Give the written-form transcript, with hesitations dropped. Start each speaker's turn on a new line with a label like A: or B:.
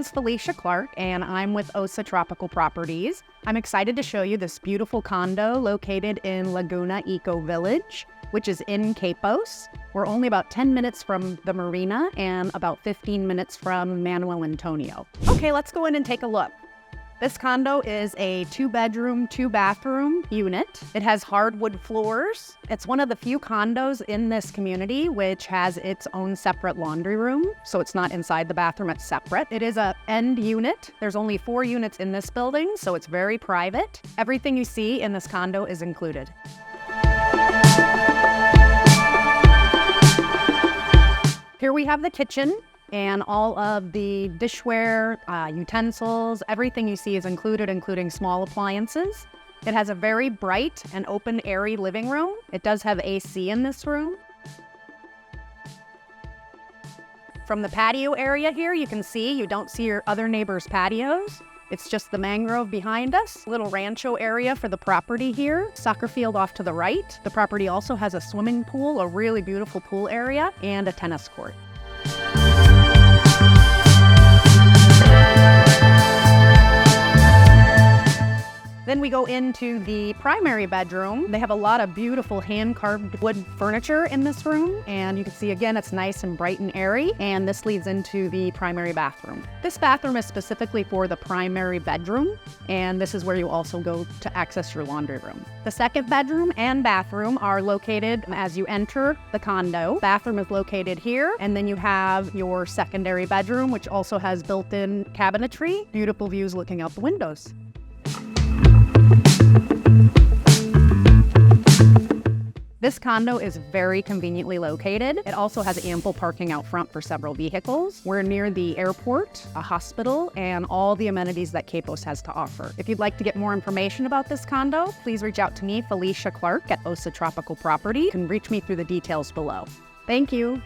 A: is Felicia Clarke, and I'm with OSA Tropical Properties. I'm excited to show you this beautiful condo located in Laguna Eco Village, which is in Quepos. We're only about 10 minutes from the marina and about 15 minutes from Manuel Antonio. Okay, let's go in and take a look. This condo is a 2-bedroom, 2-bathroom unit. It has hardwood floors. It's one of the few condos in this community which has its own separate laundry room, so it's not inside the bathroom, it's separate. It is an end unit. There's only 4 units in this building, so it's very private. Everything you see in this condo is included. Here we have the kitchen and all of the dishware, utensils, everything you see is included, including small appliances. It has a very bright and open, airy living room. It does have AC in this room. From the patio area here, you can see, you don't see your other neighbors' patios. It's just the mangrove behind us. Little rancho area for the property here. Soccer field off to the right. The property also has a swimming pool, a really beautiful pool area, and a tennis court. Then we go into the primary bedroom. They have a lot of beautiful hand-carved wood furniture in this room. And you can see, again, it's nice and bright and airy. And this leads into the primary bathroom. This bathroom is specifically for the primary bedroom. And this is where you also go to access your laundry room. The second bedroom and bathroom are located as you enter the condo. Bathroom is located here. And then you have your secondary bedroom, which also has built-in cabinetry. Beautiful views looking out the windows. This condo is very conveniently located. It also has ample parking out front for several vehicles. We're near the airport, a hospital, and all the amenities that Quepos has to offer. If you'd like to get more information about this condo, please reach out to me, Felicia Clarke, at OSA Tropical Property. You can reach me through the details below. Thank you.